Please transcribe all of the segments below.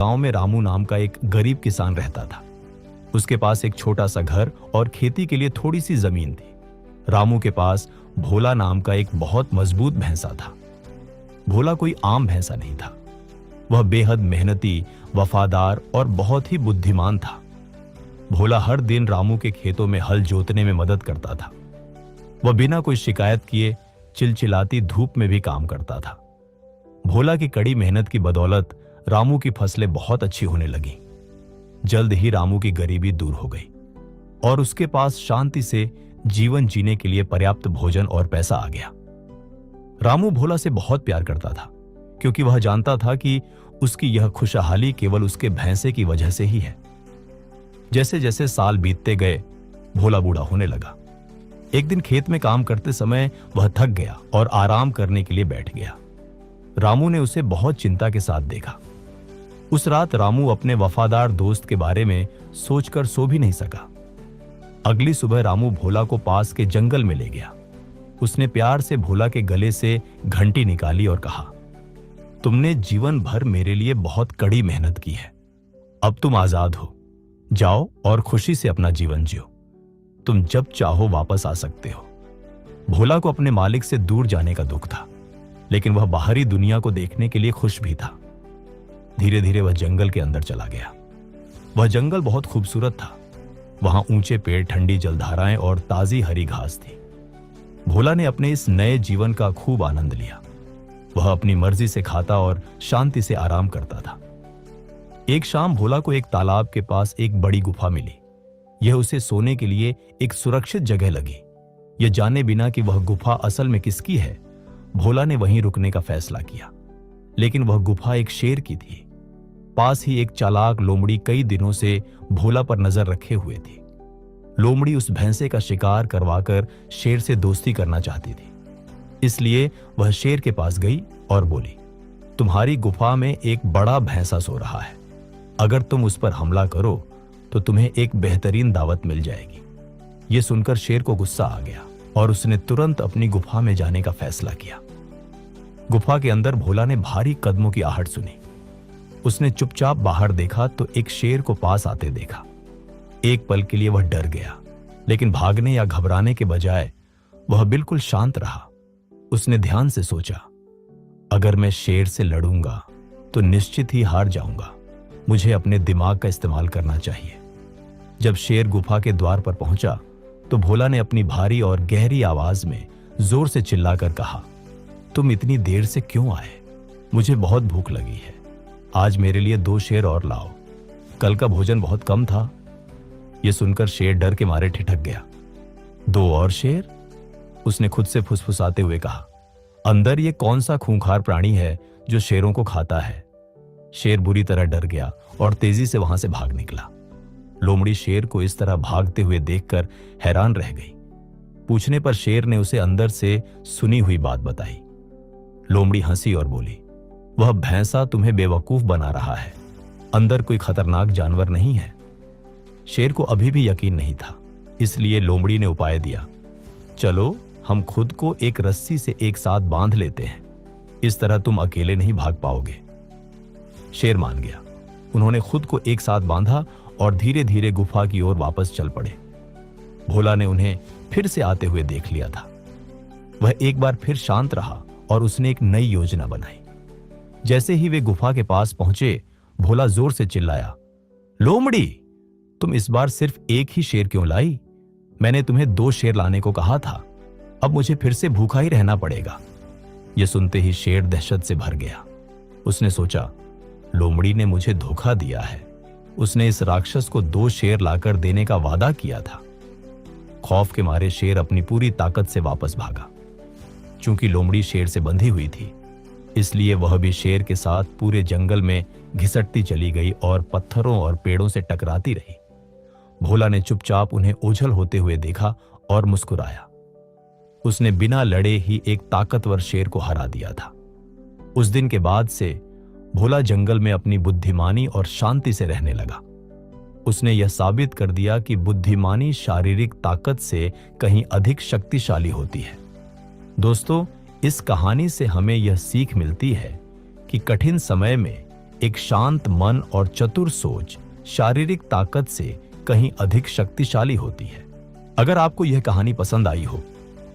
गांव में रामू नाम का एक गरीब किसान रहता था। उसके पास एक छोटा सा घर और खेती के लिए थोड़ी सी जमीन थी। रामू के पास भोला नाम का एक बहुत मजबूत भैंसा था। भोला कोई आम भैंसा नहीं था। वह बेहद मेहनती, वफादार और बहुत ही बुद्धिमान था। भोला हर दिन रामू के खेतों में हल जोतने में मदद करता था। वह बिना कोई शिकायत किए चिलचिलाती धूप में भी काम करता था। भोला की कड़ी मेहनत की बदौलत रामू की फसलें बहुत अच्छी होने लगी। जल्द ही रामू की गरीबी दूर हो गई और उसके पास शांति से जीवन जीने के लिए पर्याप्त भोजन और पैसा आ गया। रामू भोला से बहुत प्यार करता था, क्योंकि वह जानता था कि उसकी यह खुशहाली केवल उसके भैंसे की वजह से ही है। जैसे जैसे साल बीतते गए, भोला बूढ़ा होने लगा। एक दिन खेत में काम करते समय वह थक गया और आराम करने के लिए बैठ गया। रामू ने उसे बहुत चिंता के साथ देखा। उस रात रामू अपने वफादार दोस्त के बारे में सोचकर सो भी नहीं सका। अगली सुबह रामू भोला को पास के जंगल में ले गया। उसने प्यार से भोला के गले से घंटी निकाली और कहा, तुमने जीवन भर मेरे लिए बहुत कड़ी मेहनत की है। अब तुम आजाद हो। जाओ और खुशी से अपना जीवन जियो। तुम जब चाहो वापस आ सकते हो। भोला को अपने मालिक से दूर जाने का दुख था, लेकिन वह बाहरी दुनिया को देखने के लिए खुश भी था। धीरे धीरे वह जंगल के अंदर चला गया। वह जंगल बहुत खूबसूरत था। वहां ऊंचे पेड़, ठंडी जलधाराएं और ताजी हरी घास थी। भोला ने अपने इस नए जीवन का खूब आनंद लिया। वह अपनी मर्जी से खाता और शांति से आराम करता था। एक शाम भोला को एक तालाब के पास एक बड़ी गुफा मिली। यह उसे सोने के लिए एक सुरक्षित जगह लगी। यह जाने बिना कि वह गुफा असल में किसकी है, भोला ने वहीं रुकने का फैसला किया। लेकिन वह गुफा एक शेर की थी। पास ही एक चालाक लोमड़ी कई दिनों से भोला पर नजर रखे हुए थी। लोमड़ी उस भैंसे का शिकार करवाकर शेर से दोस्ती करना चाहती थी। इसलिए वह शेर के पास गई और बोली, तुम्हारी गुफा में एक बड़ा भैंसा सो रहा है। अगर तुम उस पर हमला करो तो तुम्हें एक बेहतरीन दावत मिल जाएगी। यह सुनकर शेर को गुस्सा आ गया और उसने तुरंत अपनी गुफा में जाने का फैसला किया। गुफा के अंदर भोला ने भारी कदमों की आहट सुनी। उसने चुपचाप बाहर देखा तो एक शेर को पास आते देखा। एक पल के लिए वह डर गया, लेकिन भागने या घबराने के बजाय वह बिल्कुल शांत रहा। उसने ध्यान से सोचा, अगर मैं शेर से लड़ूंगा तो निश्चित ही हार जाऊंगा। मुझे अपने दिमाग का इस्तेमाल करना चाहिए। जब शेर गुफा के द्वार पर पहुंचा तो भोला ने अपनी भारी और गहरी आवाज में जोर से चिल्लाकर कहा, तुम इतनी देर से क्यों आए? मुझे बहुत भूख लगी है। आज मेरे लिए 2 शेर और लाओ। कल का भोजन बहुत कम था। यह सुनकर शेर डर के मारे ठिठक गया। 2 और शेर? उसने खुद से फुसफुसाते हुए कहा, अंदर ये कौन सा खूंखार प्राणी है जो शेरों को खाता है? शेर बुरी तरह डर गया और तेजी से वहां से भाग निकला। लोमड़ी शेर को इस तरह भागते हुए देखकर हैरान रह गई। पूछने पर शेर ने उसे अंदर से सुनी हुई बात बताई। लोमड़ी हंसी और बोली, वह भैंसा तुम्हें बेवकूफ बना रहा है। अंदर कोई खतरनाक जानवर नहीं है। शेर को अभी भी यकीन नहीं था, इसलिए लोमड़ी ने उपाय दिया, चलो हम खुद को एक रस्सी से एक साथ बांध लेते हैं। इस तरह तुम अकेले नहीं भाग पाओगे। शेर मान गया। उन्होंने खुद को एक साथ बांधा और धीरे धीरे गुफा की ओर वापस चल पड़े। भोला ने उन्हें फिर से आते हुए देख लिया था। वह एक बार फिर शांत रहा और उसने एक नई योजना बनाई। जैसे ही वे गुफा के पास पहुंचे, भोला जोर से चिल्लाया, लोमड़ी, तुम इस बार सिर्फ एक ही शेर क्यों लाई? मैंने तुम्हें 2 शेर लाने को कहा था। अब मुझे फिर से भूखा ही रहना पड़ेगा। यह सुनते ही शेर दहशत से भर गया। उसने सोचा, लोमड़ी ने मुझे धोखा दिया है। उसने इस राक्षस को 2 शेर लाकर देने का वादा किया था। खौफ के मारे शेर अपनी पूरी ताकत से वापस भागा। चूंकि लोमड़ी शेर से बंधी हुई थी, इसलिए वह भी शेर के साथ पूरे जंगल में घिसटती चली गई और पत्थरों और पेड़ों से टकराती रही। भोला ने चुपचाप उन्हें ओझल होते हुए देखा और मुस्कुराया। उसने बिना लड़े ही एक ताकतवर शेर को हरा दिया था। उस दिन के बाद से भोला जंगल में अपनी बुद्धिमानी और शांति से रहने लगा। उसने यह साबित कर दिया कि बुद्धिमानी शारीरिक ताकत से कहीं अधिक शक्तिशाली होती है। दोस्तों, इस कहानी से हमें यह सीख मिलती है कि कठिन समय में एक शांत मन और चतुर सोच शारीरिक ताकत से कहीं अधिक शक्तिशाली होती है। अगर आपको यह कहानी पसंद आई हो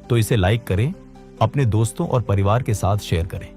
तो इसे लाइक करें, अपने दोस्तों और परिवार के साथ शेयर करें।